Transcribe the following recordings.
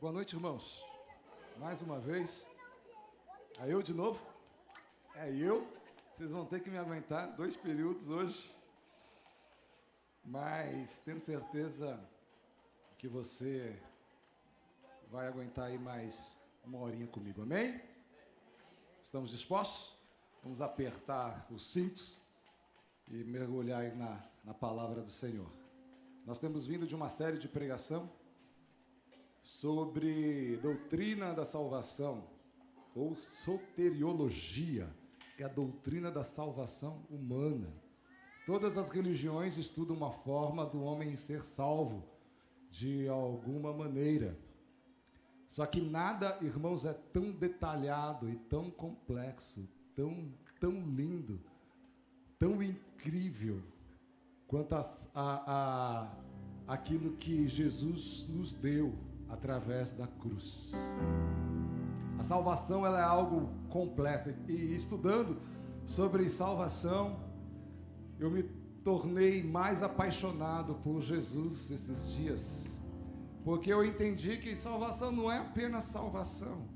Boa noite, irmãos. Mais uma vez. É eu de novo? É eu? Vocês vão ter que me aguentar 2 períodos hoje. Mas tenho certeza que você vai aguentar aí mais uma horinha comigo, amém? Estamos dispostos? Vamos apertar os cintos e mergulhar aí na palavra do Senhor. Nós temos vindo de uma série de pregação sobre doutrina da salvação, ou soteriologia, que é a doutrina da salvação humana. Todas as religiões estudam uma forma do homem ser salvo, de alguma maneira. Só que nada, irmãos, é tão detalhado e tão complexo, tão lindo, tão incrível, quanto aquilo que Jesus nos deu através da cruz. A salvação, ela é algo completo. E estudando sobre salvação, eu me tornei mais apaixonado por Jesus esses dias, porque eu entendi que salvação não é apenas salvação,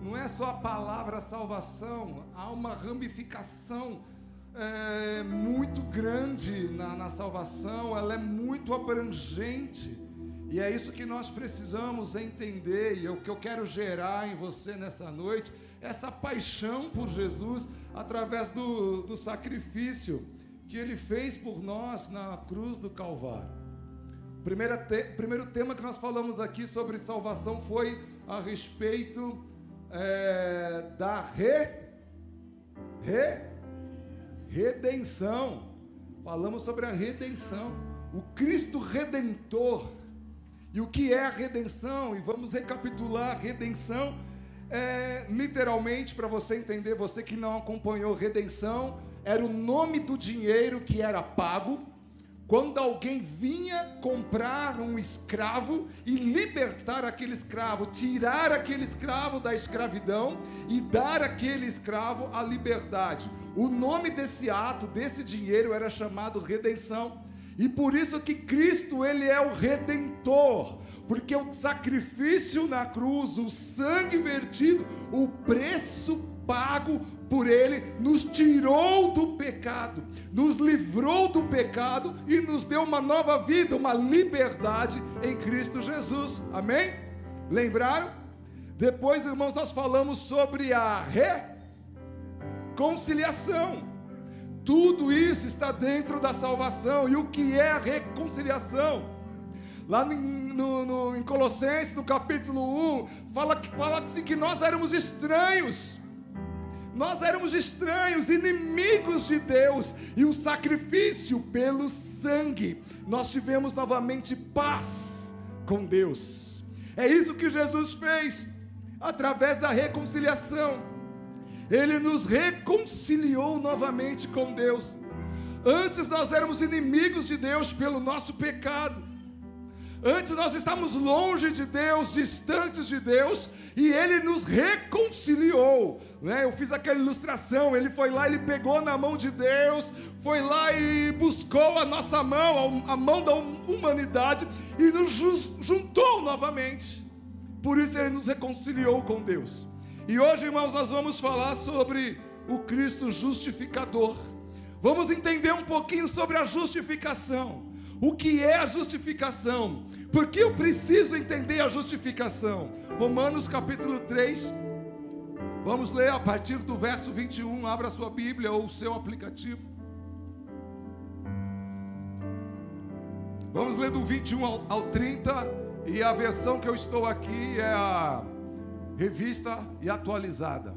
não é só a palavra salvação, há uma ramificação muito grande na salvação, ela é muito abrangente, e é isso que nós precisamos entender, e o que eu quero gerar em você nessa noite, essa paixão por Jesus, através do sacrifício que Ele fez por nós na cruz do Calvário. Primeiro tema que nós falamos aqui sobre salvação foi a respeito da redenção. Falamos sobre a redenção, o Cristo Redentor. E o que é a redenção? E vamos recapitular. Redenção literalmente, para você entender, você que não acompanhou, redenção era o nome do dinheiro que era pago quando alguém vinha comprar um escravo e libertar aquele escravo, tirar aquele escravo da escravidão e dar àquele escravo a liberdade. O nome desse ato, desse dinheiro, era chamado redenção. E por isso que Cristo, Ele é o Redentor, porque o sacrifício na cruz, o sangue vertido, o preço pago por Ele, nos tirou do pecado, nos livrou do pecado e nos deu uma nova vida, uma liberdade em Cristo Jesus, amém? Lembraram? Depois, irmãos, nós falamos sobre a reconciliação. Tudo isso está dentro da salvação. E o que é a reconciliação? Lá em Colossenses, no capítulo 1, fala assim que nós éramos estranhos. Nós éramos estranhos, inimigos de Deus. E o sacrifício pelo sangue, nós tivemos novamente paz com Deus. É isso que Jesus fez através da reconciliação. Ele nos reconciliou novamente com Deus. Antes nós éramos inimigos de Deus pelo nosso pecado. Antes nós estávamos longe de Deus, distantes de Deus, e Ele nos reconciliou, né? Eu fiz aquela ilustração, Ele foi lá, Ele pegou na mão de Deus, foi lá e buscou a nossa mão, a mão da humanidade, e nos juntou novamente. Por isso Ele nos reconciliou com Deus. E hoje, irmãos, nós vamos falar sobre o Cristo justificador. Vamos entender um pouquinho sobre a justificação. O que é a justificação? Por que eu preciso entender a justificação? Romanos capítulo 3. Vamos ler a partir do verso 21. Abra a sua Bíblia ou o seu aplicativo. Vamos ler do 21 ao 30. E a versão que eu estou aqui é a Revista e Atualizada.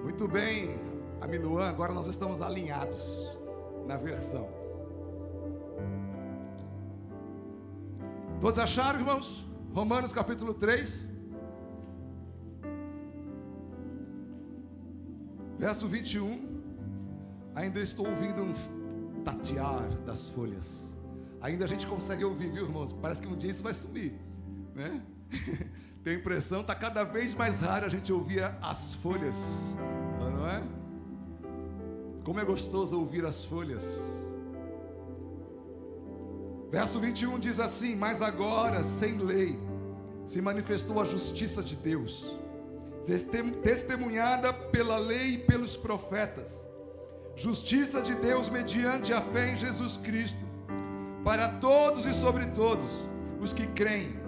Muito bem, Aminuã, agora nós estamos alinhados na versão. Todos acharam, irmãos? Romanos capítulo 3, verso 21. Ainda estou ouvindo uns tatear das folhas. Ainda a gente consegue ouvir, viu, irmãos? Parece que um dia isso vai sumir, né? Tenho a impressão, está cada vez mais raro a gente ouvir as folhas, não é? Como é gostoso ouvir as folhas. Verso 21 diz assim: mas agora, sem lei, se manifestou a justiça de Deus, testemunhada pela lei e pelos profetas, justiça de Deus mediante a fé em Jesus Cristo, para todos e sobre todos os que creem,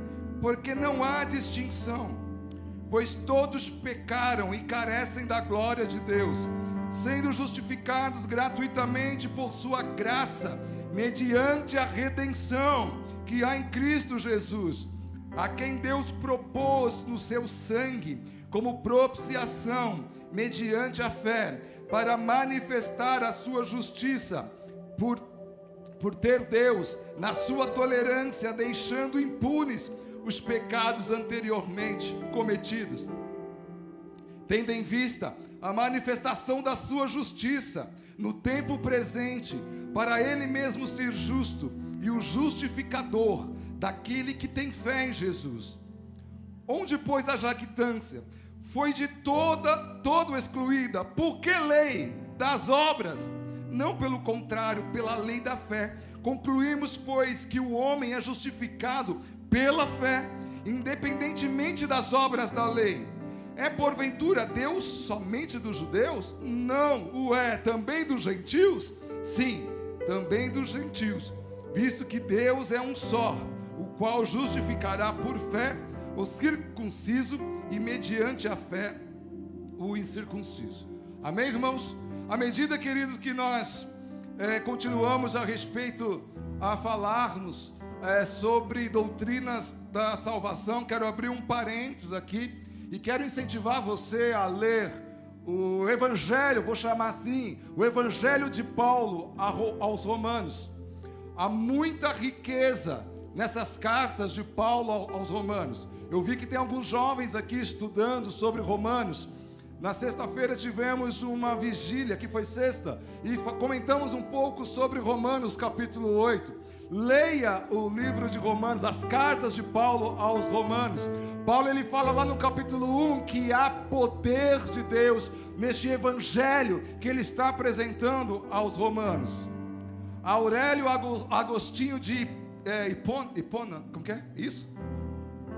porque não há distinção, pois todos pecaram e carecem da glória de Deus, sendo justificados gratuitamente por sua graça, mediante a redenção que há em Cristo Jesus, a quem Deus propôs no seu sangue como propiciação, mediante a fé, para manifestar a sua justiça, por ter Deus, na sua tolerância, deixando impunes os pecados anteriormente cometidos, tendo em vista a manifestação da sua justiça no tempo presente, para ele mesmo ser justo e o justificador daquele que tem fé em Jesus. Onde, pois, a jactância foi de todo excluída. Por que lei das obras? Não, pelo contrário, pela lei da fé. Concluímos, pois, que o homem é justificado pela fé, independentemente das obras da lei. É porventura Deus somente dos judeus? Não o é. Também dos gentios? Sim, também dos gentios, visto que Deus é um só, o qual justificará por fé o circunciso e mediante a fé o incircunciso. Amém, irmãos? À medida, queridos, que nós continuamos a falarmos sobre doutrinas da salvação, quero abrir um parênteses aqui e quero incentivar você a ler o Evangelho, vou chamar assim, o Evangelho de Paulo aos Romanos. Há muita riqueza nessas cartas de Paulo aos Romanos. Eu vi que tem alguns jovens aqui estudando sobre Romanos. Na sexta-feira tivemos uma vigília, que foi sexta, e comentamos um pouco sobre Romanos capítulo 8. Leia o livro de Romanos, as cartas de Paulo aos Romanos. Paulo, ele fala lá no capítulo 1 que há poder de Deus neste evangelho que ele está apresentando aos romanos. Aurélio Agostinho de Hipona, como que é? Isso?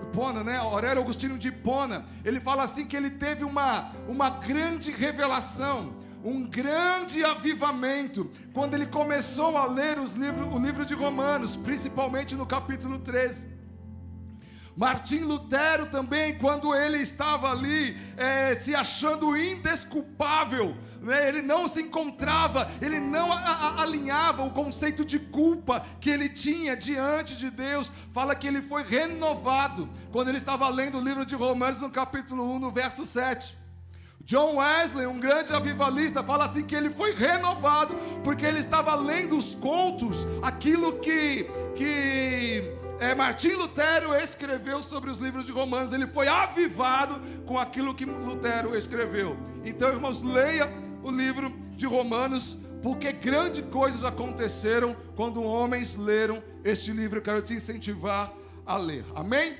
Hipona, né? Aurélio Agostinho de Hipona, ele fala assim que ele teve uma grande revelação, um grande avivamento, quando ele começou a ler o livro de Romanos, principalmente no capítulo 13. Martim Lutero também, quando ele estava ali se achando indesculpável, né? Ele não se encontrava, ele não alinhava o conceito de culpa que ele tinha diante de Deus. Fala que ele foi renovado quando ele estava lendo o livro de Romanos no capítulo 1, no verso 7. John Wesley, um grande avivalista, fala assim que ele foi renovado porque ele estava lendo os contos, aquilo que Martim Lutero escreveu sobre os livros de Romanos. Ele foi avivado com aquilo que Lutero escreveu. Então, irmãos, leia o livro de Romanos, porque grandes coisas aconteceram quando homens leram este livro. Eu quero te incentivar a ler. Amém?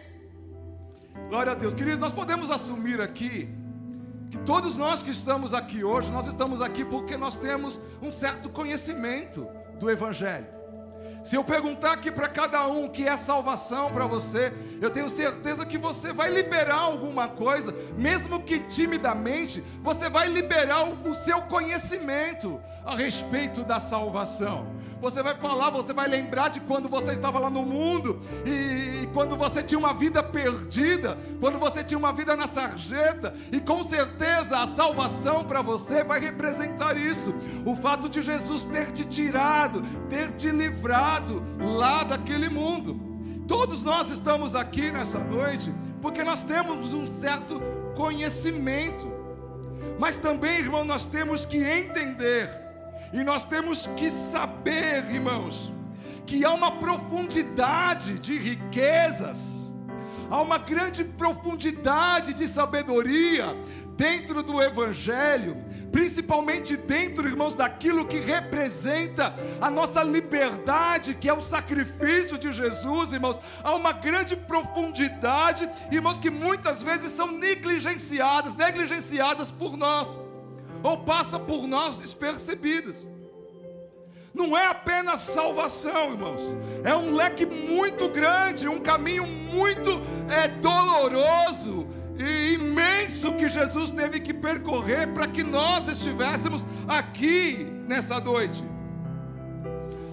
Glória a Deus. Queridos, nós podemos assumir aqui que todos nós que estamos aqui hoje, nós estamos aqui porque nós temos um certo conhecimento do Evangelho. Se eu perguntar aqui para cada um o que é salvação para você, eu tenho certeza que você vai liberar alguma coisa, mesmo que timidamente, você vai liberar o seu conhecimento a respeito da salvação. Você vai falar, você vai lembrar de quando você estava lá no mundo e quando você tinha uma vida perdida, quando você tinha uma vida na sarjeta, e com certeza a salvação para você vai representar isso, o fato de Jesus ter te tirado, ter te livrado lá daquele mundo. Todos nós estamos aqui nessa noite porque nós temos um certo conhecimento, mas também, irmão, nós temos que entender e nós temos que saber, irmãos, que há uma profundidade de riquezas, há uma grande profundidade de sabedoria dentro do Evangelho, principalmente dentro, irmãos, daquilo que representa a nossa liberdade, que é o sacrifício de Jesus, irmãos. Há uma grande profundidade, irmãos, que muitas vezes são negligenciadas por nós, ou passa por nós despercebidas. não é apenas salvação, irmãos. É um leque muito grande, um caminho muito doloroso e imenso que Jesus teve que percorrer para que nós estivéssemos aqui nessa noite.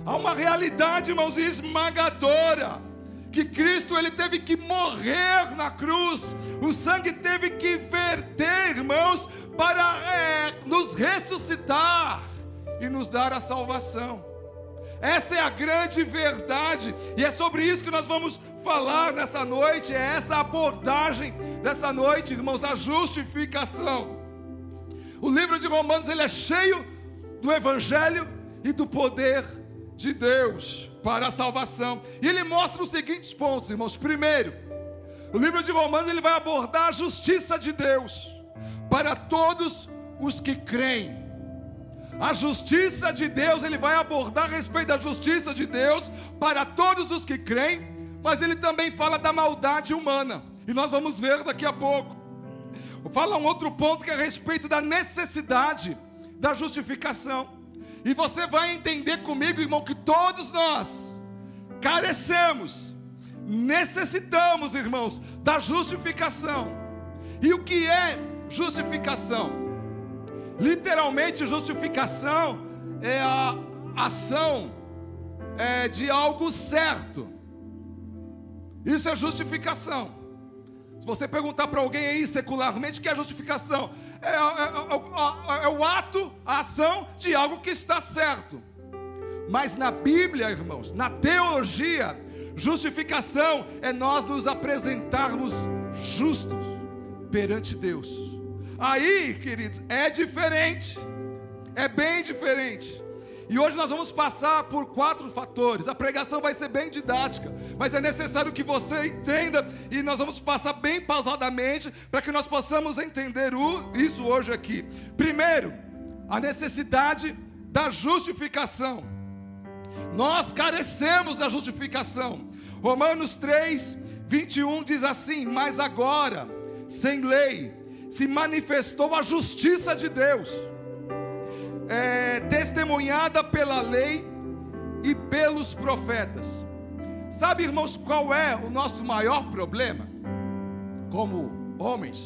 Há uma realidade, irmãos, esmagadora, que Cristo ele teve que morrer na cruz, o sangue teve que verter, irmãos, para nos ressuscitar e nos dar a salvação. Essa é a grande verdade, e é sobre isso que nós vamos falar nessa noite. É essa abordagem dessa noite, irmãos, a justificação. O livro de Romanos ele é cheio do Evangelho e do poder de Deus para a salvação, e ele mostra os seguintes pontos, irmãos. Primeiro, o livro de Romanos ele vai abordar a justiça de Deus para todos os que creem. A justiça de Deus, ele vai abordar a respeito da justiça de Deus para todos os que creem, mas ele também fala da maldade humana, e nós vamos ver daqui a pouco. Fala um outro ponto que é a respeito da necessidade da justificação, e você vai entender comigo, irmão, que todos nós carecemos, necessitamos, irmãos, da justificação. E o que é justificação? Literalmente, justificação é a ação de algo certo. Isso é justificação. Se você perguntar para alguém aí secularmente o que é justificação, é o ato, a ação de algo que está certo. Mas na Bíblia, irmãos, na teologia, justificação é nós nos apresentarmos justos perante Deus. Aí, queridos, é diferente, é bem diferente. E hoje nós vamos passar por 4 fatores. A pregação vai ser bem didática, mas é necessário que você entenda, e nós vamos passar bem pausadamente, para que nós possamos entender isso hoje aqui. Primeiro, a necessidade da justificação. Nós carecemos da justificação. Romanos 3, 21 diz assim: mas agora, sem lei, se manifestou a justiça de Deus, testemunhada pela lei e pelos profetas. Sabe, irmãos, qual é o nosso maior problema como homens?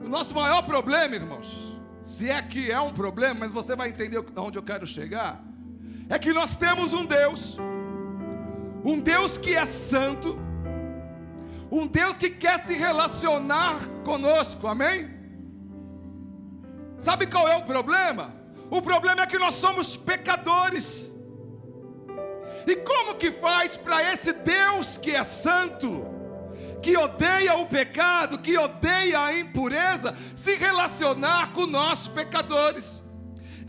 O nosso maior problema, irmãos, se é que é um problema, mas você vai entender onde eu quero chegar, é que nós temos um Deus que é santo, um Deus que quer se relacionar conosco, amém? Sabe qual é o problema? O problema é que nós somos pecadores. E como que faz para esse Deus que é santo, que odeia o pecado, que odeia a impureza, se relacionar com nós pecadores?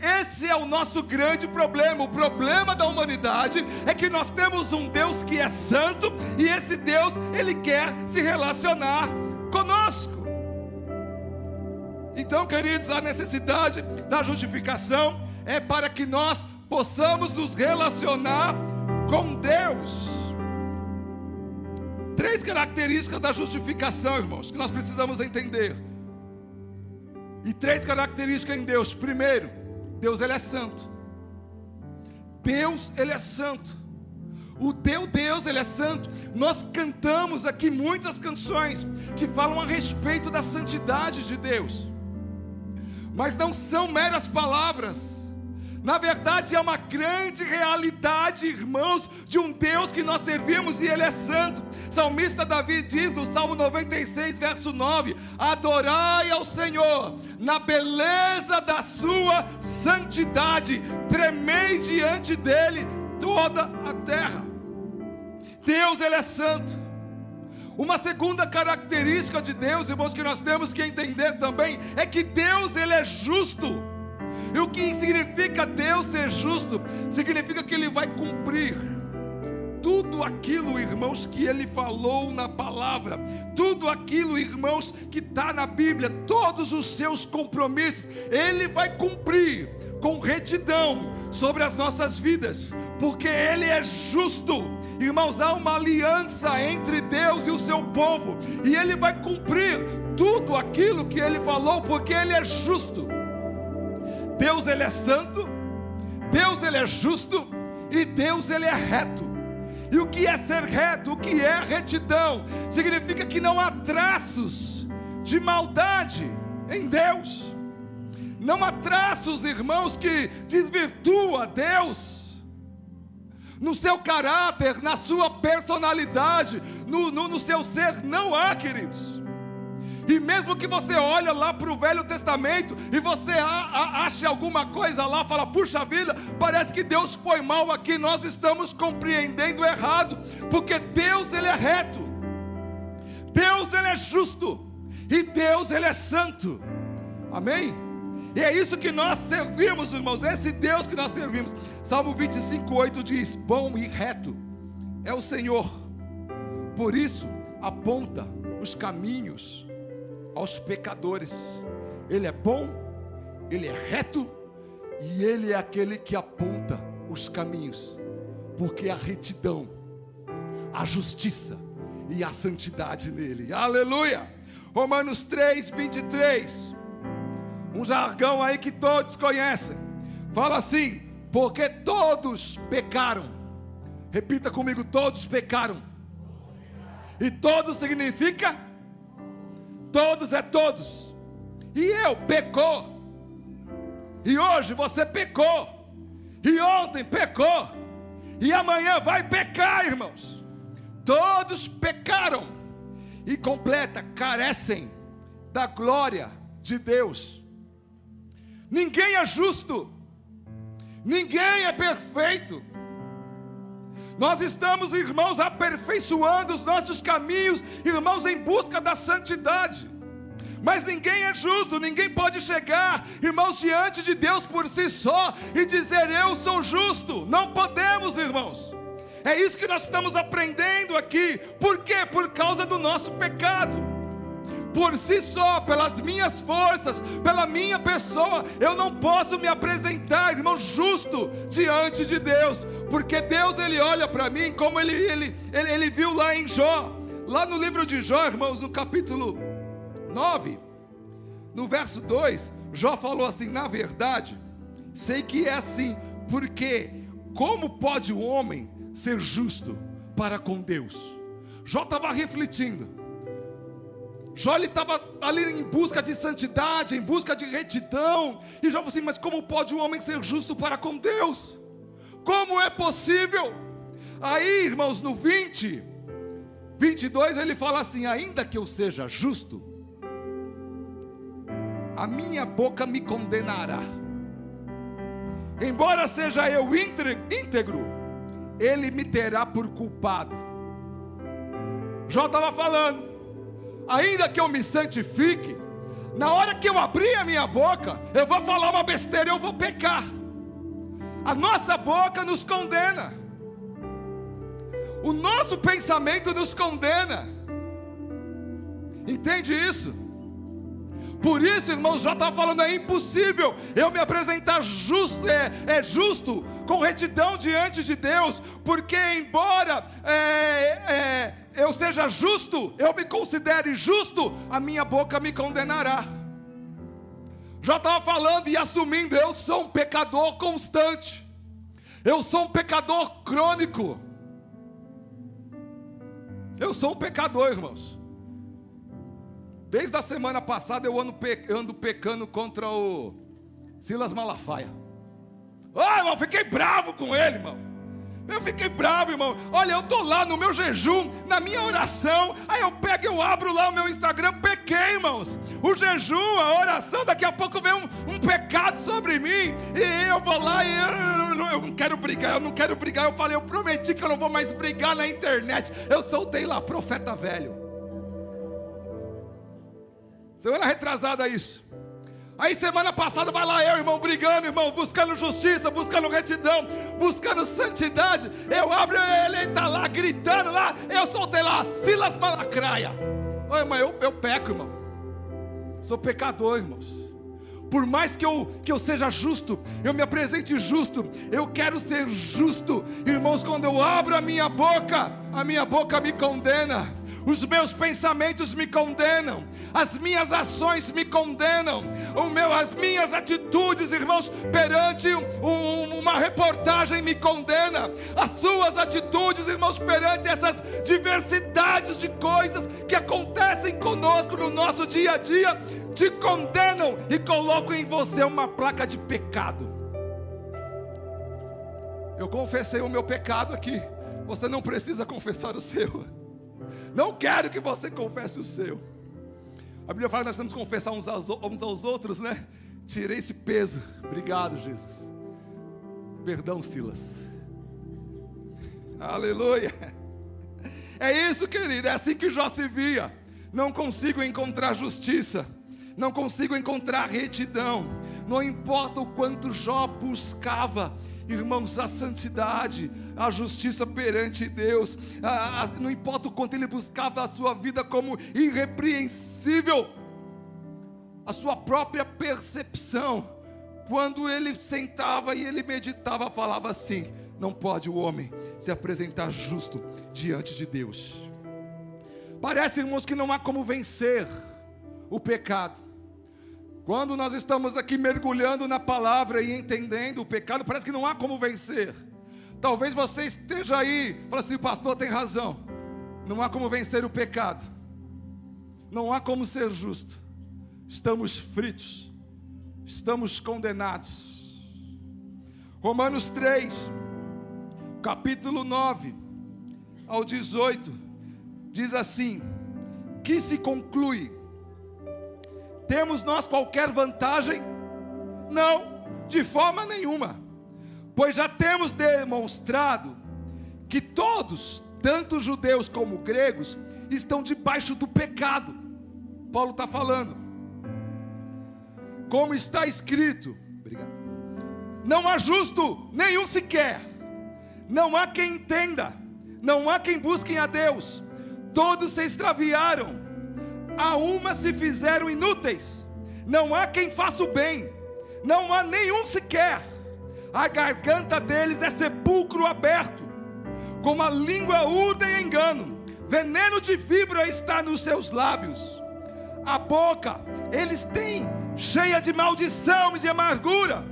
Esse é o nosso grande problema. O problema da humanidade é que nós temos um Deus que é santo, e esse Deus, ele quer se relacionar conosco. Então, queridos, a necessidade da justificação é para que nós possamos nos relacionar com Deus. 3 características da justificação, irmãos, que nós precisamos entender. E 3 características em Deus. Primeiro, Deus ele é santo. Deus ele é santo. O teu Deus ele é santo. Nós cantamos aqui muitas canções que falam a respeito da santidade de Deus, mas não são meras palavras. Na verdade é uma grande realidade, irmãos, de um Deus que nós servimos, e ele é santo. Salmista Davi diz no Salmo 96, verso 9: adorai ao Senhor na beleza da sua santidade, tremei diante dele toda a terra. Deus ele é santo. Uma segunda característica de Deus, irmãos, que nós temos que entender também, é que Deus ele é justo. E o que significa Deus ser justo? Significa que ele vai cumprir tudo aquilo, irmãos, que ele falou na palavra, tudo aquilo, irmãos, que está na Bíblia, todos os seus compromissos, ele vai cumprir com retidão sobre as nossas vidas, porque ele é justo. Irmãos, há uma aliança entre Deus e o seu povo, e ele vai cumprir tudo aquilo que ele falou, porque ele é justo. Deus ele é santo, Deus ele é justo e Deus ele é reto. E o que é ser reto? O que é retidão? Significa que não há traços de maldade em Deus. Não há traços, irmãos, que desvirtua Deus no seu caráter, na sua personalidade, no seu ser. Não há, queridos. E mesmo que você olhe lá para o Velho Testamento e você ache alguma coisa lá, fala, puxa vida, parece que Deus foi mal aqui, nós estamos compreendendo errado, porque Deus ele é reto, Deus ele é justo, e Deus ele é santo, amém? E é isso que nós servimos, irmãos, esse Deus que nós servimos. Salmo 25:8 diz, bom e reto é o Senhor, por isso aponta os caminhos aos pecadores. Ele é bom, ele é reto, e ele é aquele que aponta os caminhos, porque a retidão, a justiça e a santidade nele. Aleluia! Romanos 3:23, um jargão aí que todos conhecem, fala assim, porque todos pecaram. Repita comigo, todos pecaram. E todos significa todos é todos. E eu pecou. E hoje você pecou. E ontem pecou. E amanhã vai pecar, irmãos. Todos pecaram. E completa, carecem da glória de Deus. Ninguém é justo. Ninguém é perfeito. Nós estamos, irmãos, aperfeiçoando os nossos caminhos, irmãos, em busca da santidade. Mas ninguém é justo, ninguém pode chegar, irmãos, diante de Deus por si só e dizer, eu sou justo. Não podemos, irmãos. É isso que nós estamos aprendendo aqui. Por quê? Por causa do nosso pecado. Por si só, pelas minhas forças, pela minha pessoa, eu não posso me apresentar, irmão, justo diante de Deus, porque Deus ele olha para mim como ele viu lá em Jó, lá no livro de Jó, irmãos, no capítulo 9, no verso 2, Jó falou assim, na verdade, sei que é assim, porque como pode o homem ser justo para com Deus? Jó estava refletindo. Jó estava ali em busca de santidade, em busca de retidão. E Jó falou assim, mas como pode um homem ser justo para com Deus? Como é possível? Aí, irmãos, no 22 ele fala assim, ainda que eu seja justo, a minha boca me condenará. Embora seja eu íntegro, ele me terá por culpado. Jó estava falando, ainda que eu me santifique, na hora que eu abrir a minha boca, eu vou falar uma besteira, eu vou pecar. A nossa boca nos condena. O nosso pensamento nos condena. Entende isso? Por isso, irmãos, já estava falando, é impossível eu me apresentar justo, com retidão diante de Deus, porque embora eu seja justo, eu me considere justo, a minha boca me condenará. Já estava falando e assumindo, eu sou um pecador constante, eu sou um pecador crônico, eu sou um pecador, irmãos. Desde a semana passada eu ando pecando contra o Silas Malafaia. Irmão, fiquei bravo com ele, irmão. Eu fiquei bravo, irmão. Olha, eu estou lá no meu jejum, na minha oração. Aí eu abro lá o meu Instagram, pequei, irmãos. O jejum, a oração, daqui a pouco vem um pecado sobre mim. E eu vou lá e eu não quero brigar, Eu falei, eu prometi que eu não vou mais brigar na internet. Eu soltei lá, profeta velho. Semana retrasada isso. Aí semana passada vai lá eu, irmão, brigando, irmão, buscando justiça, buscando retidão, buscando santidade. Eu abro ele está lá gritando lá, eu soltei lá, Silas Malacraia. Oi, irmão, eu peco, irmão. Sou pecador, irmãos. Por mais que eu seja justo, eu me apresente justo, eu quero ser justo. Irmãos, quando eu abro a minha boca me condena. Os meus pensamentos me condenam, as minhas ações me condenam, as minhas atitudes, irmãos, perante uma reportagem me condena. As suas atitudes, irmãos, perante essas diversidades de coisas que acontecem conosco no nosso dia a dia, te condenam e colocam em você uma placa de pecado. Eu confessei o meu pecado aqui, você não precisa confessar o seu. Não quero que você confesse o seu. A Bíblia fala que nós temos que confessar uns aos outros, né? Tirei esse peso. Obrigado, Jesus. Perdão, Silas. Aleluia. É isso, querido, é assim que Jó se via. Não consigo encontrar justiça, não consigo encontrar retidão. Não importa o quanto Jó buscava, irmãos, a santidade, a justiça perante Deus, não importa o quanto ele buscava a sua vida como irrepreensível, a sua própria percepção, quando ele sentava e ele meditava, falava assim: não pode o homem se apresentar justo diante de Deus. Parece, irmãos, que não há como vencer o pecado. Quando nós estamos aqui mergulhando na palavra e entendendo o pecado, parece que não há como vencer. Talvez você esteja aí, fala assim: pastor tem razão, não há como vencer o pecado, não há como ser justo, estamos fritos, estamos condenados. Romanos 3, capítulo 9 ao 18, diz assim: que se conclui? Temos nós qualquer vantagem? Não, de forma nenhuma, pois já temos demonstrado que todos, tanto judeus como gregos, estão debaixo do pecado. Paulo está falando, como está escrito, obrigado, não há justo nenhum sequer, não há quem entenda, não há quem busque a Deus, todos se extraviaram, a uma se fizeram inúteis, não há quem faça o bem, não há nenhum sequer, a garganta deles é sepulcro aberto, com a língua urdem engano, veneno de víbora está nos seus lábios, a boca eles têm cheia de maldição e de amargura,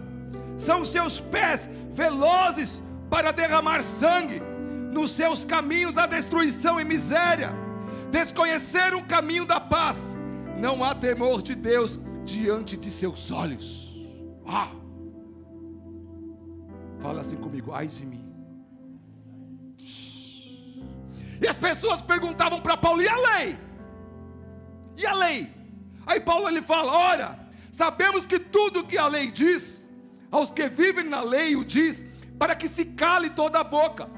são seus pés velozes para derramar sangue, nos seus caminhos há destruição e miséria, desconheceram o caminho da paz, não há temor de Deus diante de seus olhos. Fala assim comigo: ai de mim. E as pessoas perguntavam para Paulo: e a lei? E a lei? Aí Paulo ele fala: ora, sabemos que tudo que a lei diz, aos que vivem na lei o diz, para que se cale toda a boca,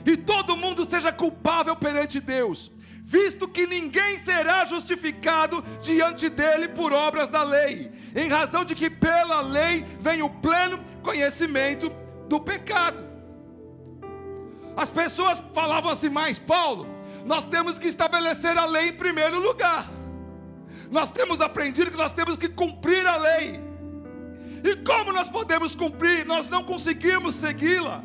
e todo mundo seja culpável perante Deus, visto que ninguém será justificado diante dele por obras da lei, em razão de que pela lei vem o pleno conhecimento do pecado. As pessoas falavam assim: mas Paulo, nós temos que estabelecer a lei em primeiro lugar, nós temos aprendido que nós temos que cumprir a lei, e como nós podemos cumprir? Nós não conseguimos segui-la,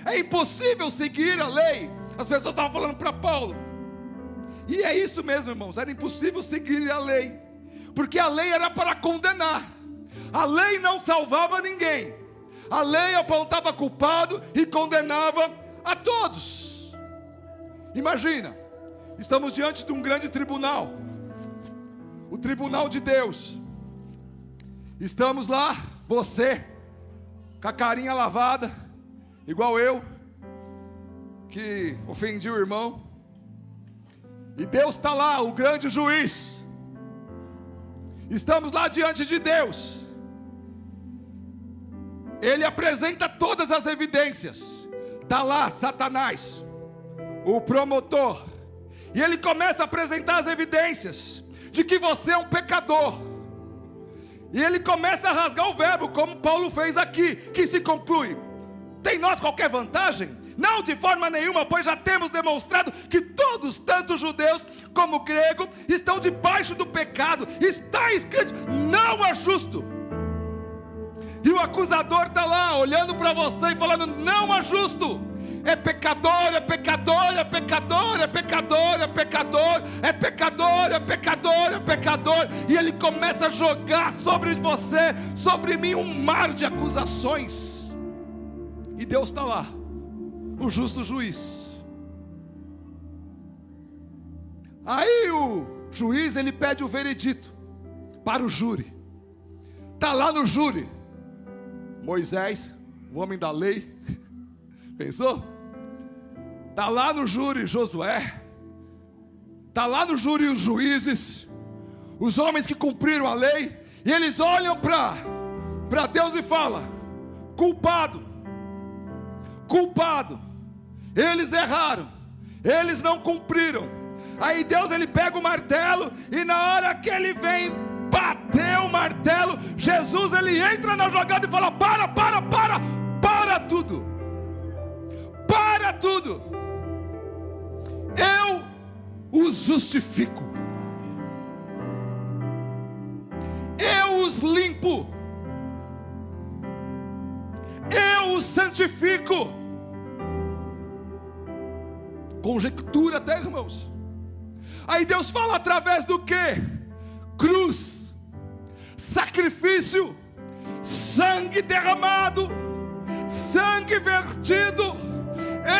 é impossível seguir a lei. As pessoas estavam falando para Paulo, e é isso mesmo, irmãos, era impossível seguir a lei, porque a lei era para condenar, a lei não salvava ninguém, a lei apontava culpado e condenava a todos. Imagina, estamos diante de um grande tribunal, o tribunal de Deus, estamos lá, você, com a carinha lavada, igual eu, que ofendi o irmão, e Deus está lá, o grande juiz, estamos lá diante de Deus, Ele apresenta todas as evidências, está lá Satanás, o promotor, e ele começa a apresentar as evidências, de que você é um pecador, e ele começa a rasgar o verbo, como Paulo fez aqui, que se conclui: tem nós qualquer vantagem? Não, de forma nenhuma, pois já temos demonstrado que todos, tanto judeus como gregos, estão debaixo do pecado, está escrito, não é justo. E o acusador está lá, olhando para você e falando: não é justo. é pecador, é pecador, é pecador, é pecador, é pecador, é pecador, é pecador, é pecador, e ele começa a jogar sobre você, sobre mim, um mar de acusações, e Deus está lá, o justo juiz. Aí o juiz, ele pede o veredito para o júri. Está lá no júri Moisés, o homem da lei. Pensou? Está lá no júri Josué. Está lá no júri os juízes, os homens que cumpriram a lei. E eles olham para Deus e falam: culpado, culpado, eles erraram, eles não cumpriram. Aí Deus, ele pega o martelo, e na hora que ele vem bater o martelo, Jesus, ele entra na jogada e fala: para tudo, para tudo, eu os justifico, eu os limpo, eu os santifico. Conjectura até, irmãos. Aí Deus fala através do que? Cruz, sacrifício, sangue derramado, sangue vertido.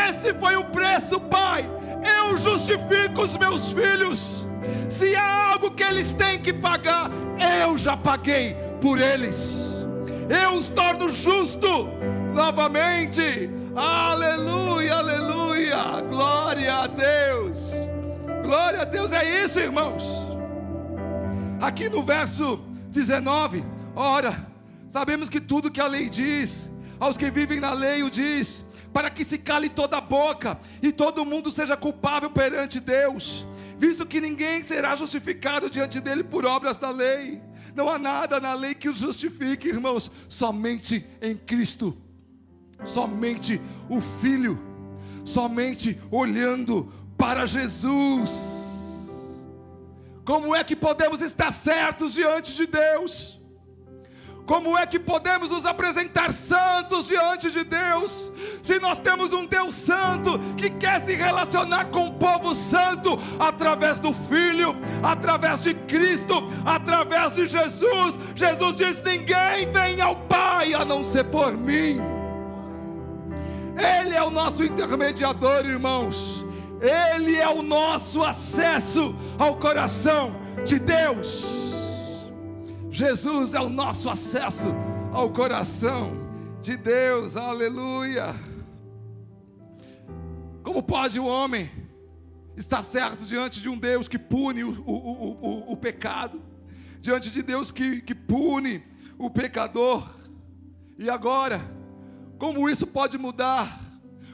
Esse foi o preço, Pai. Eu justifico os meus filhos. Se há algo que eles têm que pagar, eu já paguei por eles. Eu os torno justo novamente. Aleluia, aleluia. Glória a Deus. Glória a Deus, é isso, irmãos. Aqui no verso 19, ora, sabemos que tudo que a lei diz, aos que vivem na lei o diz, para que se cale toda a boca, e todo mundo seja culpável perante Deus, visto que ninguém será justificado diante dele por obras da lei. Não há nada na lei que os justifique, irmãos, somente em Cristo, somente o Filho, somente olhando para Jesus. Como é que podemos estar certos diante de Deus? Como é que podemos nos apresentar santos diante de Deus, se nós temos um Deus santo, que quer se relacionar com o povo santo, através do Filho, através de Cristo, através de Jesus? Jesus diz: ninguém vem ao Pai, a não ser por mim. Ele é o nosso intermediador, irmãos. Ele é o nosso acesso ao coração de Deus. Jesus é o nosso acesso ao coração de Deus. Aleluia. Como pode o homem estar certo diante de um Deus que pune o pecado, diante de Deus que pune o pecador? E agora, como isso pode mudar?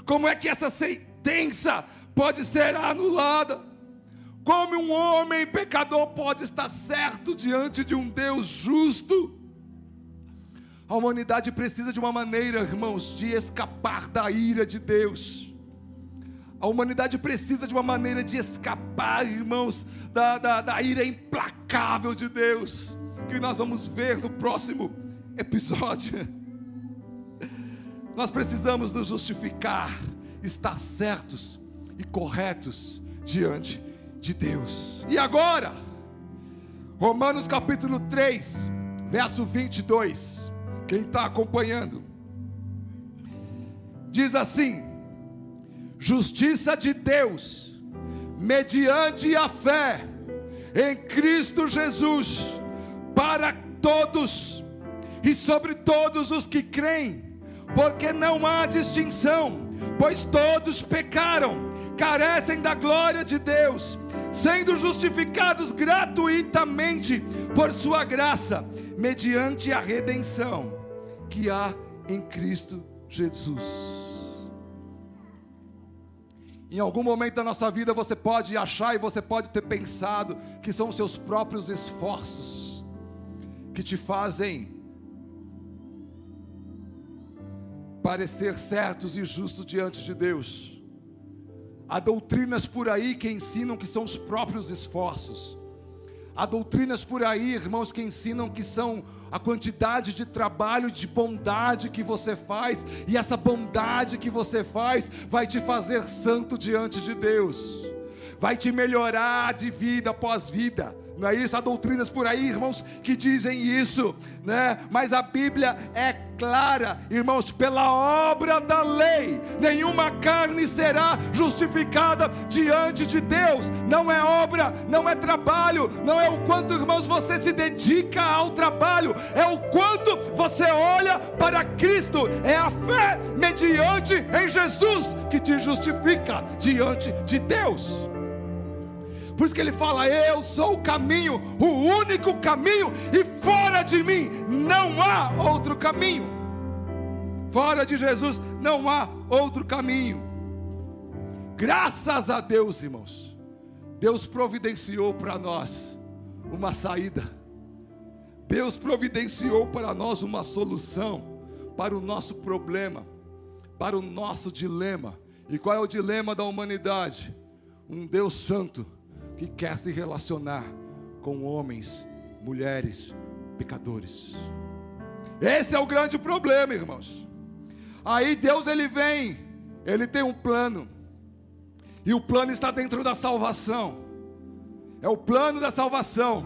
Como é que essa sentença pode ser anulada? Como um homem pecador pode estar certo diante de um Deus justo? A humanidade precisa de uma maneira, irmãos, de escapar da ira de Deus. A humanidade precisa de uma maneira de escapar, irmãos, da ira implacável de Deus, que nós vamos ver no próximo episódio. Nós precisamos nos justificar, estar certos e corretos diante de Deus. E agora, Romanos capítulo 3, verso 22, quem está acompanhando, diz assim: justiça de Deus, mediante a fé em Cristo Jesus, para todos e sobre todos os que creem, porque não há distinção, pois todos pecaram, carecem da glória de Deus, sendo justificados gratuitamente por sua graça, mediante a redenção que há em Cristo Jesus. Em algum momento da nossa vida você pode achar, e você pode ter pensado, que são os seus próprios esforços que te fazem parecer certos e justos diante de Deus. Há doutrinas por aí que ensinam que são os próprios esforços. Há doutrinas por aí, irmãos, que ensinam que são a quantidade de trabalho, de bondade que você faz, e essa bondade que você faz vai te fazer santo diante de Deus, vai te melhorar de vida após vida. Não é isso? Há doutrinas por aí, irmãos, que dizem isso, né? Mas a Bíblia é clara, irmãos, pela obra da lei, nenhuma carne será justificada diante de Deus. Não é obra, não é trabalho, não é o quanto, irmãos, você se dedica ao trabalho, é o quanto você olha para Cristo. É a fé mediante em Jesus que te justifica diante de Deus. Por isso que ele fala: eu sou o caminho, o único caminho, e fora de mim não há outro caminho. Fora de Jesus não há outro caminho. Graças a Deus, irmãos, Deus providenciou para nós uma saída. Deus providenciou para nós uma solução para o nosso problema, para o nosso dilema. E qual é o dilema da humanidade? Um Deus santo que quer se relacionar com homens, mulheres, pecadores. Esse é o grande problema, irmãos. Aí Deus, ele vem, ele tem um plano, e o plano está dentro da salvação. É o plano da salvação.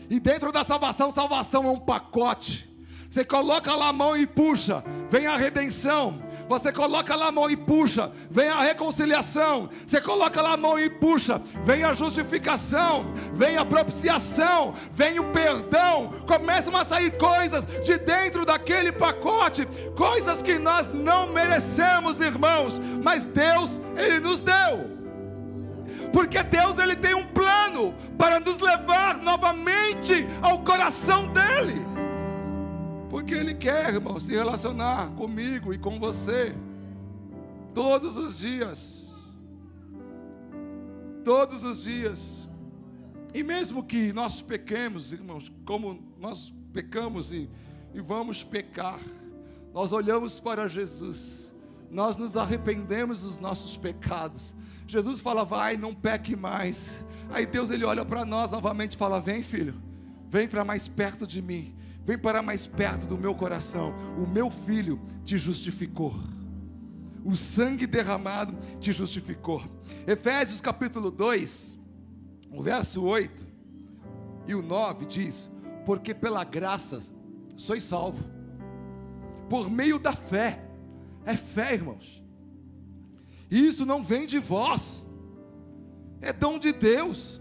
E dentro da salvação, salvação é um pacote. Você coloca lá a mão e puxa, vem a redenção. Você coloca lá a mão e puxa, vem a reconciliação. Você coloca lá a mão e puxa, vem a justificação, vem a propiciação, vem o perdão. Começam a sair coisas de dentro daquele pacote, coisas que nós não merecemos, irmãos, mas Deus, ele nos deu. Porque Deus, ele tem um plano para nos levar novamente ao coração dele. Porque ele quer, irmão, se relacionar comigo e com você todos os dias. Todos os dias. E mesmo que nós pequemos, irmãos, como nós pecamos e vamos pecar, nós olhamos para Jesus, nós nos arrependemos dos nossos pecados. Jesus fala: vai, não peque mais. Aí Deus, ele olha para nós novamente e fala: vem, filho, vem para mais perto de mim. Vem para mais perto do meu coração. O meu filho te justificou. O sangue derramado te justificou. Efésios capítulo 2, o verso 8 e o 9 diz: porque pela graça sois salvos, por meio da fé. É fé, irmãos. E isso não vem de vós, é dom de Deus.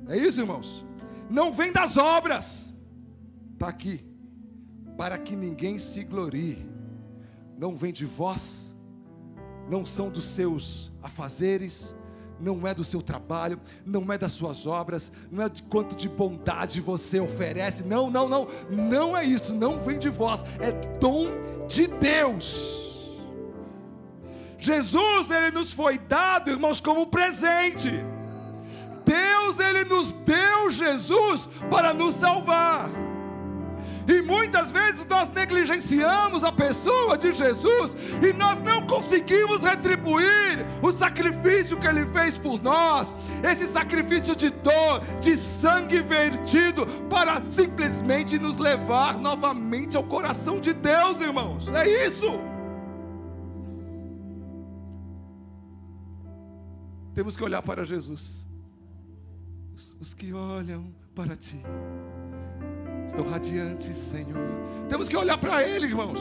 É isso, irmãos. Não vem das obras. Está aqui, para que ninguém se glorie. Não vem de vós, não são dos seus afazeres, não é do seu trabalho, não é das suas obras, não é de quanto de bondade você oferece. Não, não, não, não é isso, não vem de vós, é dom de Deus. Jesus, ele nos foi dado, irmãos, como um presente. Deus, ele nos deu Jesus para nos salvar. E muitas vezes nós negligenciamos a pessoa de Jesus, e nós não conseguimos retribuir o sacrifício que ele fez por nós, esse sacrifício de dor, de sangue vertido, para simplesmente nos levar novamente ao coração de Deus, irmãos. É isso. Temos que olhar para Jesus. Os que olham para ti estão radiantes, Senhor. Temos que olhar para Ele, irmãos.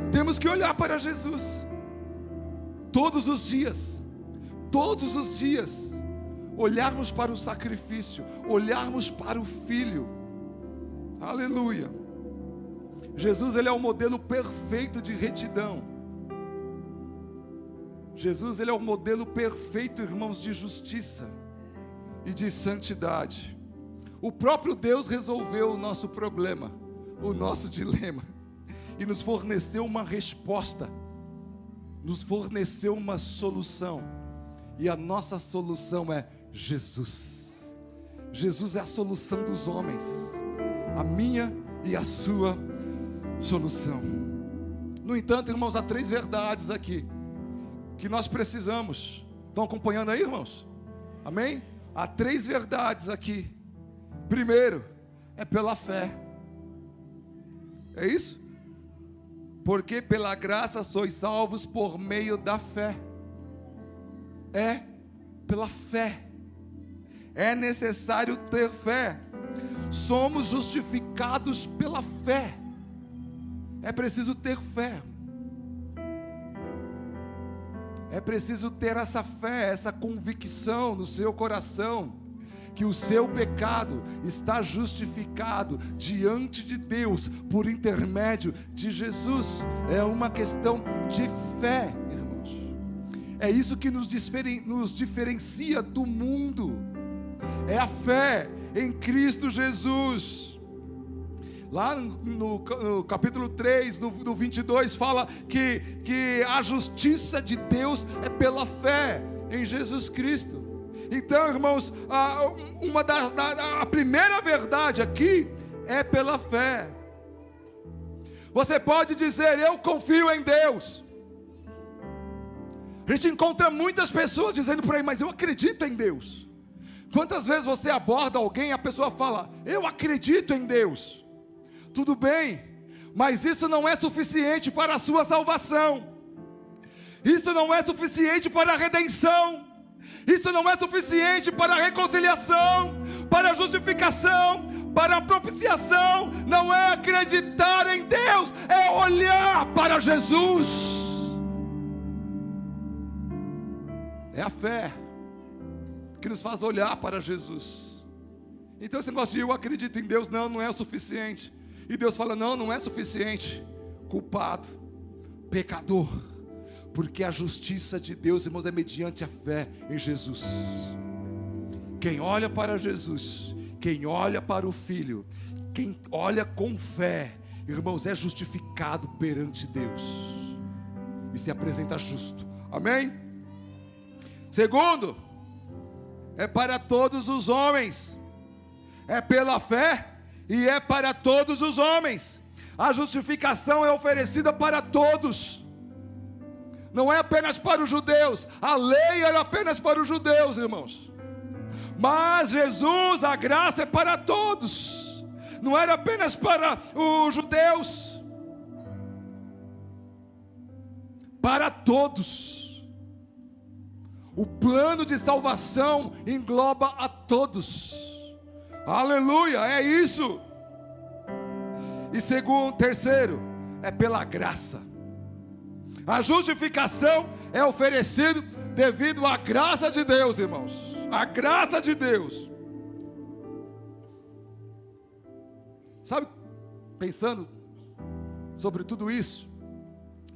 Temos que olhar para Jesus todos os dias. Todos os dias olharmos para o sacrifício, olharmos para o Filho. Aleluia. Jesus, ele é o modelo perfeito de retidão. Jesus, ele é o modelo perfeito, irmãos, de justiça e de santidade. O próprio Deus resolveu o nosso problema, o nosso dilema, e nos forneceu uma resposta, nos forneceu uma solução. E a nossa solução é Jesus. Jesus é a solução dos homens, a minha e a sua solução. No entanto, irmãos, há 3 verdades aqui que nós precisamos. Estão acompanhando aí, irmãos? Amém? há 3 verdades aqui. Primeiro, é pela fé. É isso? Porque pela graça sois salvos por meio da fé. É pela fé. É necessário ter fé. Somos justificados pela fé. É preciso ter fé. É preciso ter essa fé, essa convicção no seu coração, que o seu pecado está justificado diante de Deus, por intermédio de Jesus. É uma questão de fé, irmãos. É isso que nos diferencia do mundo. É a fé em Cristo Jesus. Lá no capítulo 3, no 22, fala que a justiça de Deus é pela fé em Jesus Cristo. Então, irmãos, a primeira verdade aqui é pela fé. Você pode dizer, eu confio em Deus. A gente encontra muitas pessoas dizendo por aí, mas eu acredito em Deus. Quantas vezes você aborda alguém e a pessoa fala, eu acredito em Deus. Tudo bem, mas isso não é suficiente para a sua salvação. Isso não é suficiente para a redenção. Isso não é suficiente para a reconciliação, para a justificação, para a propiciação. Não é acreditar em Deus, é olhar para Jesus. É a fé que nos faz olhar para Jesus. Então esse negócio de eu acredito em Deus, não é o suficiente. E Deus fala, não é suficiente. Culpado, pecador. Porque a justiça de Deus, irmãos, é mediante a fé em Jesus. Quem olha para Jesus, quem olha para o Filho, quem olha com fé, irmãos, é justificado perante Deus. E se apresenta justo. Amém? Segundo, é para todos os homens. É pela fé. E é para todos os homens. A justificação é oferecida para todos. Não é apenas para os judeus. A lei era apenas para os judeus, irmãos. Mas Jesus, a graça é para todos. Não era apenas para os judeus. Para todos. O plano de salvação engloba a todos. Aleluia, é isso. E terceiro, é pela graça. A justificação é oferecida devido à graça de Deus, irmãos. A graça de Deus. Sabe, pensando sobre tudo isso,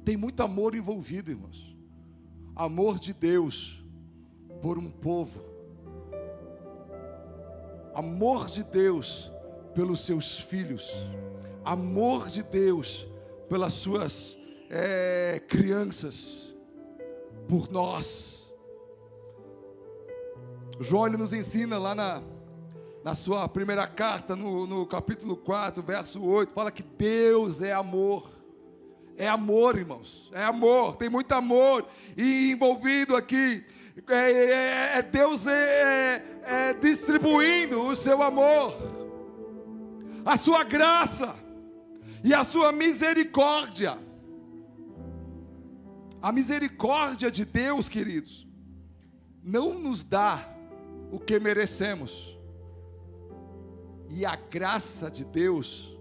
tem muito amor envolvido, irmãos. Amor de Deus por um povo. Amor de Deus pelos seus filhos. Amor de Deus pelas suas crianças. Por nós. João nos ensina lá na sua primeira carta, no capítulo 4, verso 8, fala que Deus é amor. É amor, irmãos. É amor. Tem muito amor envolvido aqui. Deus distribuindo o seu amor, a sua graça e a sua misericórdia. A misericórdia de Deus, queridos, não nos dá o que merecemos. E a graça de Deus,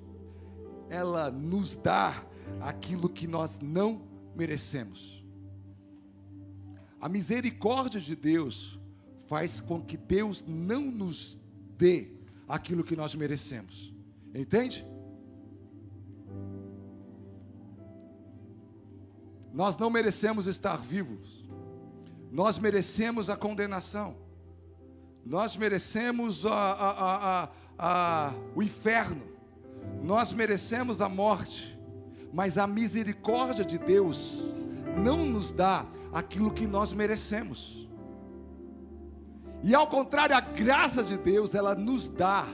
ela nos dá aquilo que nós não merecemos. A misericórdia de Deus faz com que Deus não nos dê aquilo que nós merecemos. Entende? Nós não merecemos estar vivos. Nós merecemos a condenação. Nós merecemos o inferno. Nós merecemos a morte. Mas a misericórdia de Deus não nos dá aquilo que nós merecemos. E ao contrário, a graça de Deus, ela nos dá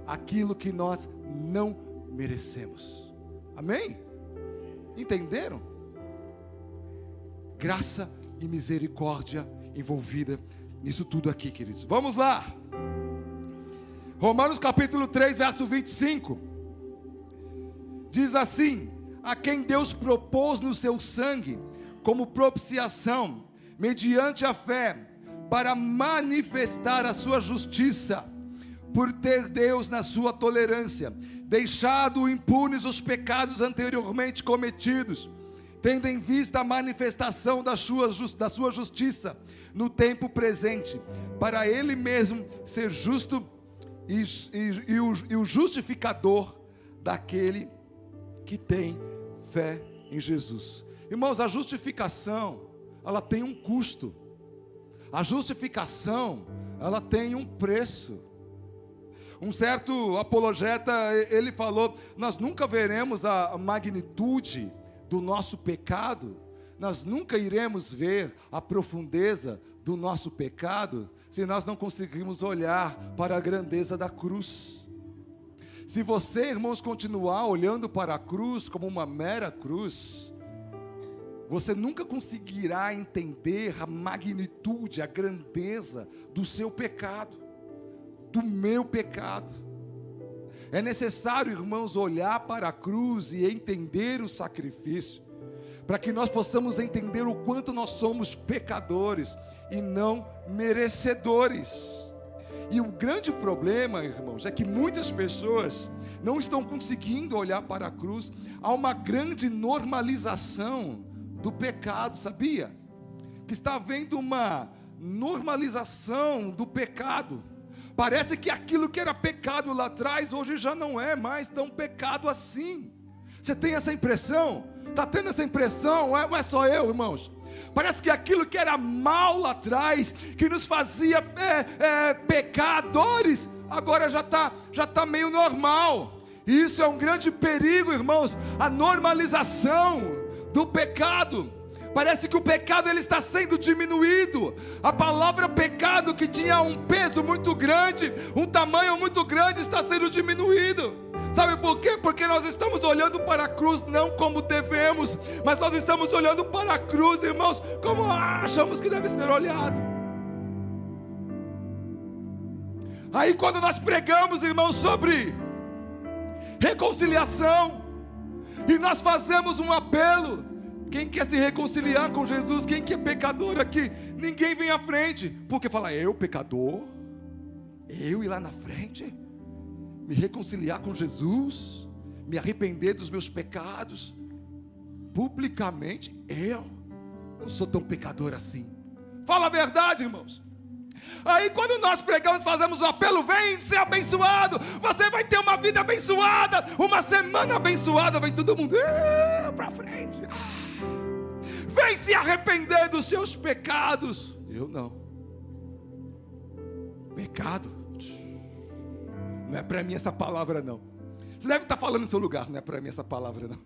aquilo que nós não merecemos. Amém? Entenderam? Graça e misericórdia envolvida nisso tudo aqui, queridos. Vamos lá. Romanos capítulo 3, verso 25. Diz assim: a quem Deus propôs no seu sangue como propiciação, mediante a fé, para manifestar a sua justiça, por ter Deus na sua tolerância deixado impunes os pecados anteriormente cometidos, tendo em vista a manifestação da sua justiça no tempo presente, para Ele mesmo ser justo e o justificador daquele que tem fé em Jesus. Irmãos, a justificação, ela tem um custo. A justificação, ela tem um preço. Um certo apologeta, ele falou: nós nunca veremos a magnitude do nosso pecado, nós nunca iremos ver a profundeza do nosso pecado, se nós não conseguirmos olhar para a grandeza da cruz. Se você, irmãos, continuar olhando para a cruz como uma mera cruz, você nunca conseguirá entender a magnitude, a grandeza do seu pecado, do meu pecado. É necessário, irmãos, olhar para a cruz e entender o sacrifício, para que nós possamos entender o quanto nós somos pecadores e não merecedores. E o grande problema, irmãos, é que muitas pessoas não estão conseguindo olhar para a cruz. Há uma grande normalização do pecado, sabia? Que está havendo uma normalização do pecado. Parece que aquilo que era pecado lá atrás, hoje já não é mais tão pecado assim. Você tem essa impressão? Está tendo essa impressão? Não é só eu, irmãos. Parece que aquilo que era mal lá atrás, que nos fazia pecadores, agora já tá meio normal. E isso é um grande perigo, irmãos, a normalização do pecado. Parece que o pecado ele está sendo diminuído. A palavra pecado, que tinha um peso muito grande, um tamanho muito grande, está sendo diminuído. Sabe por quê? Porque nós estamos olhando para a cruz não como devemos, mas nós estamos olhando para a cruz, irmãos, como achamos que deve ser olhado. Aí quando nós pregamos, irmãos, sobre reconciliação, e nós fazemos um apelo, quem quer se reconciliar com Jesus, quem que é pecador aqui, ninguém vem à frente, porque fala: eu pecador, eu ir lá na frente, me reconciliar com Jesus, me arrepender dos meus pecados, publicamente, eu não sou tão pecador assim. Fala a verdade, irmãos. Aí quando nós pregamos, fazemos o apelo: vem ser abençoado, você vai ter uma vida abençoada, uma semana abençoada, vem todo mundo para frente. Vem se arrepender dos seus pecados. Eu não. Pecado? Não é para mim essa palavra não. Você deve estar falando no seu lugar: não é para mim essa palavra não.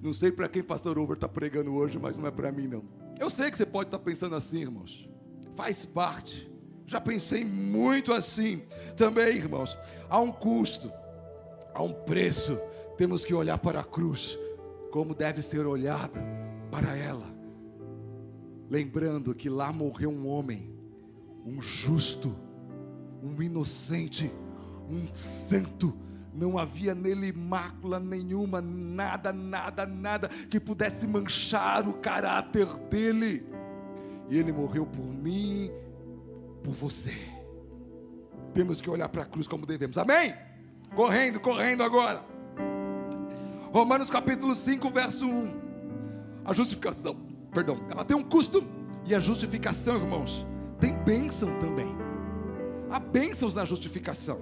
Não sei para quem o pastor Over está pregando hoje, mas não é para mim não. Eu sei que você pode estar pensando assim, irmãos. Faz parte. Já pensei muito assim também, irmãos. Há um custo, há um preço. Temos que olhar para a cruz como deve ser olhado para ela, lembrando que lá morreu um homem, um justo, um inocente, um santo. Não havia nele mácula nenhuma, nada que pudesse manchar o caráter dele. E ele morreu por mim, por você. Temos que olhar para a cruz como devemos. Amém? Correndo agora. Romanos capítulo 5, verso 1. A justificação, ela tem um custo. E a justificação, irmãos, tem bênção também. Há bênçãos na justificação.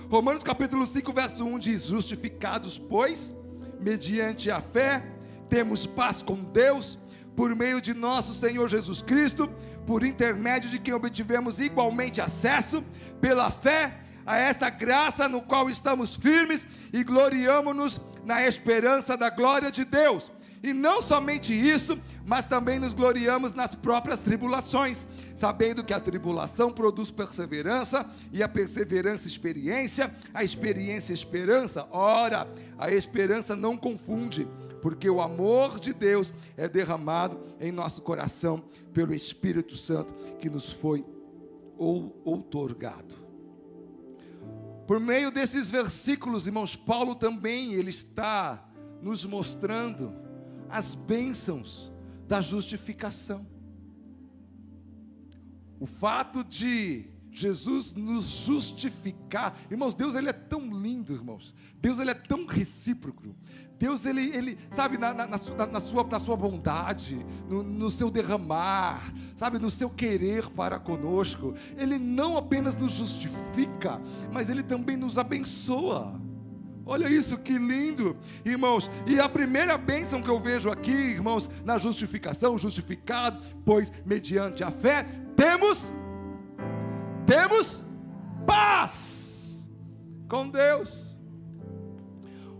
Romanos capítulo 5, verso 1 diz: justificados, pois, mediante a fé, temos paz com Deus, por meio de nosso Senhor Jesus Cristo, por intermédio de quem obtivemos igualmente acesso, pela fé, a esta graça no qual estamos firmes e gloriamo-nos na esperança da glória de Deus. E não somente isso, mas também nos gloriamos nas próprias tribulações, sabendo que a tribulação produz perseverança, e a perseverança experiência, a experiência esperança. Ora, a esperança não confunde, porque o amor de Deus é derramado em nosso coração pelo Espírito Santo que nos foi outorgado. Por meio desses versículos, irmãos, Paulo também ele está nos mostrando as bênçãos da justificação. O fato de Jesus nos justificar, irmãos, Deus ele é tão lindo, irmãos, Deus ele é tão recíproco, Deus ele sabe, na sua bondade, no seu derramar, sabe, no seu querer para conosco, Ele não apenas nos justifica, mas Ele também nos abençoa. Olha isso, que lindo, irmãos. E a primeira bênção que eu vejo aqui, irmãos, na justificação, justificado, pois mediante a fé temos paz com Deus.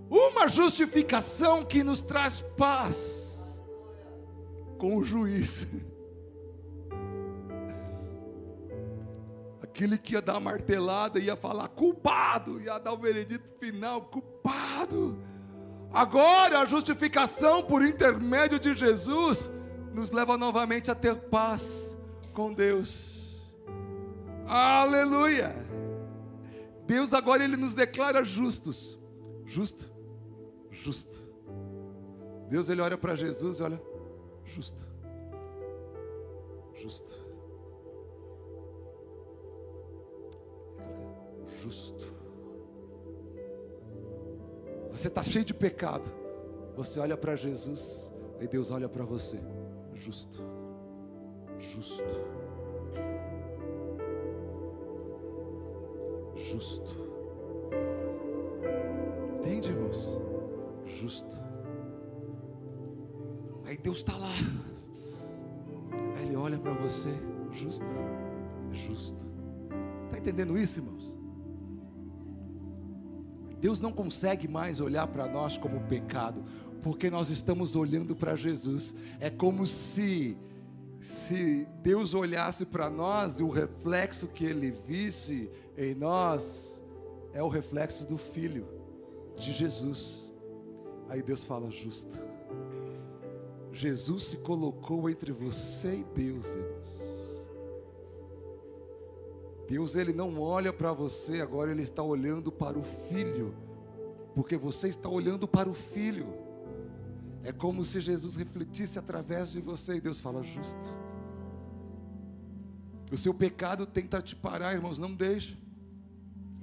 Uma justificação que nos traz paz com o juiz. Aquele que ia dar a martelada, ia falar culpado, ia dar o veredito final, culpado. Agora a justificação por intermédio de Jesus nos leva novamente a ter paz com Deus. Aleluia! Deus agora ele nos declara justos. Justo. Deus ele olha para Jesus e olha, justo. Você está cheio de pecado, você olha para Jesus e Deus olha para você, justo. Entende, irmãos? Justo. Aí Deus está lá, aí Ele olha para você, justo. Está entendendo isso, irmãos? Deus não consegue mais olhar para nós como pecado, porque nós estamos olhando para Jesus. É como se Deus olhasse para nós e o reflexo que Ele visse em nós é o reflexo do Filho de Jesus. Aí Deus fala, justo. Jesus se colocou entre você e Deus, irmãos. Deus ele não olha para você, agora Ele está olhando para o Filho, porque você está olhando para o Filho. É como se Jesus refletisse através de você, e Deus fala, justo. O seu pecado tenta te parar, irmãos, não deixe.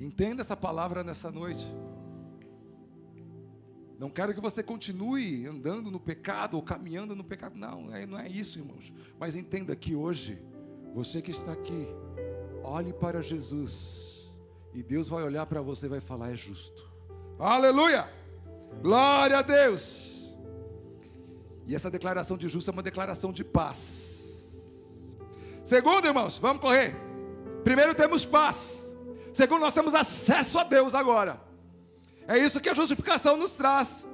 Entenda essa palavra nessa noite. Não quero que você continue andando no pecado, ou caminhando no pecado, não é isso, irmãos. Mas entenda que hoje, você que está aqui, olhe para Jesus, e Deus vai olhar para você e vai falar, é justo. Aleluia! Glória a Deus! E essa declaração de justo é uma declaração de paz. Segundo, irmãos, vamos correr. Primeiro temos paz. Segundo, nós temos acesso a Deus agora. É isso que a justificação nos traz.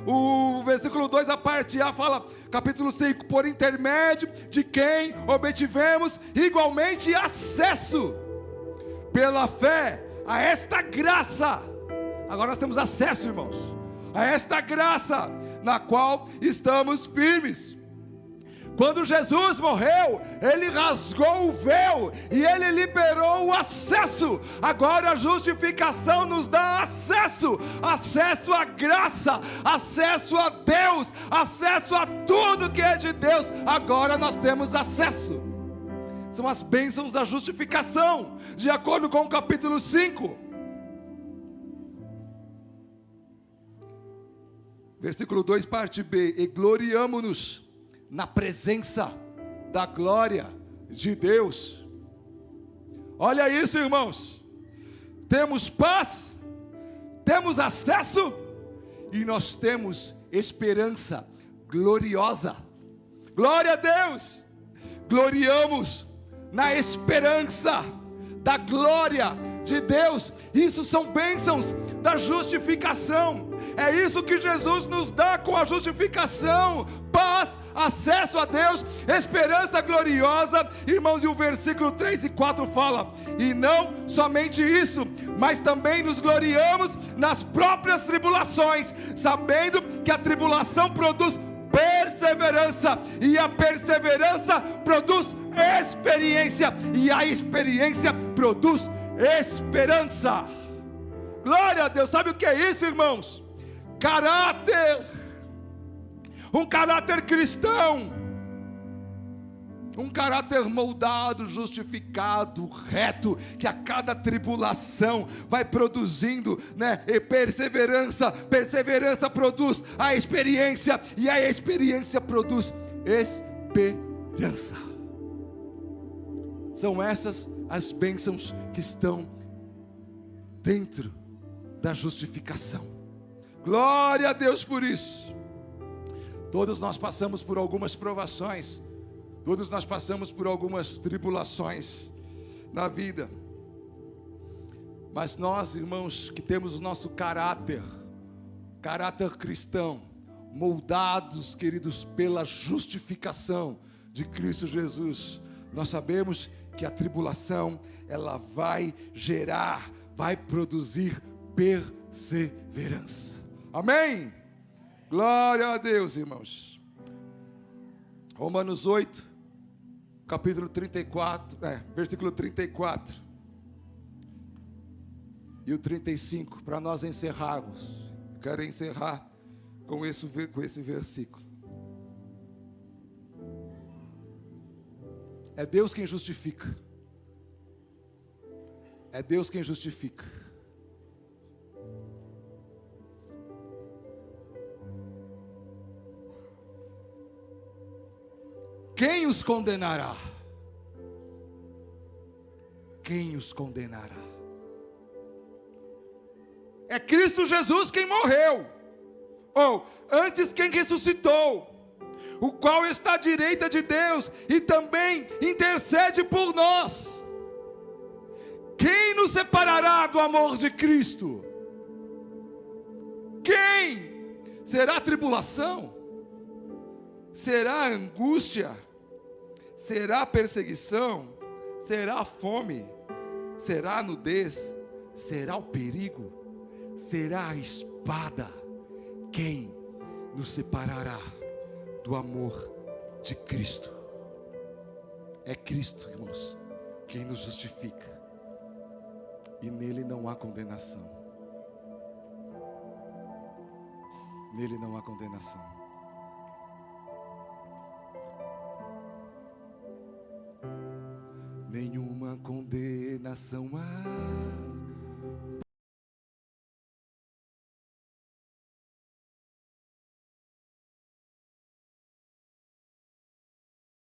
O versículo 2, a parte A fala, capítulo 5, por intermédio de quem obtivemos igualmente acesso pela fé a esta graça. Agora nós temos acesso, irmãos, a esta graça na qual estamos firmes. Quando Jesus morreu, Ele rasgou o véu e Ele liberou o acesso. Agora a justificação nos dá acesso à graça, acesso a Deus, acesso a tudo que é de Deus. Agora nós temos acesso. São as bênçãos da justificação, de acordo com o capítulo 5. Versículo 2, parte B, e gloriamo-nos na presença da glória de Deus. Olha isso, irmãos. Temos paz, temos acesso e nós temos esperança gloriosa. Glória a Deus. Gloriamos na esperança da glória de Deus. Isso são bênçãos da justificação. É isso que Jesus nos dá com a justificação: paz, acesso a Deus, esperança gloriosa. Irmãos, e o versículo 3 e 4 fala: e não somente isso, mas também nos gloriamos nas próprias tribulações, sabendo que que a tribulação produz perseverança, e a perseverança produz experiência, e a experiência produz esperança. Glória a Deus. Sabe o que é isso, irmãos? Caráter. Um caráter cristão, um caráter moldado, justificado, reto, que a cada tribulação vai produzindo, e perseverança produz a experiência, e a experiência produz esperança. São essas as bênçãos que estão dentro da justificação. Glória a Deus por isso. Todos nós passamos por algumas provações, todos nós passamos por algumas tribulações na vida, mas nós, irmãos, que temos o nosso caráter cristão, moldados, queridos, pela justificação de Cristo Jesus, nós sabemos que a tribulação, ela vai produzir perseverança. Amém? Glória a Deus, irmãos. Romanos 8, capítulo 34, versículo 34 e o 35, para nós encerrarmos. Quero encerrar com esse versículo. É Deus quem justifica. É Deus quem justifica. Quem os condenará? Quem os condenará? É Cristo Jesus quem morreu, ou antes quem ressuscitou, o qual está à direita de Deus e também intercede por nós. Quem nos separará do amor de Cristo? Quem? Será a tribulação? Será a angústia? Será a perseguição? Será a fome? Será a nudez? Será o perigo? Será a espada? Quem nos separará do amor de Cristo? É Cristo, irmãos, quem nos justifica, e nele não há condenação. Nele não há condenação. Nenhuma condenação há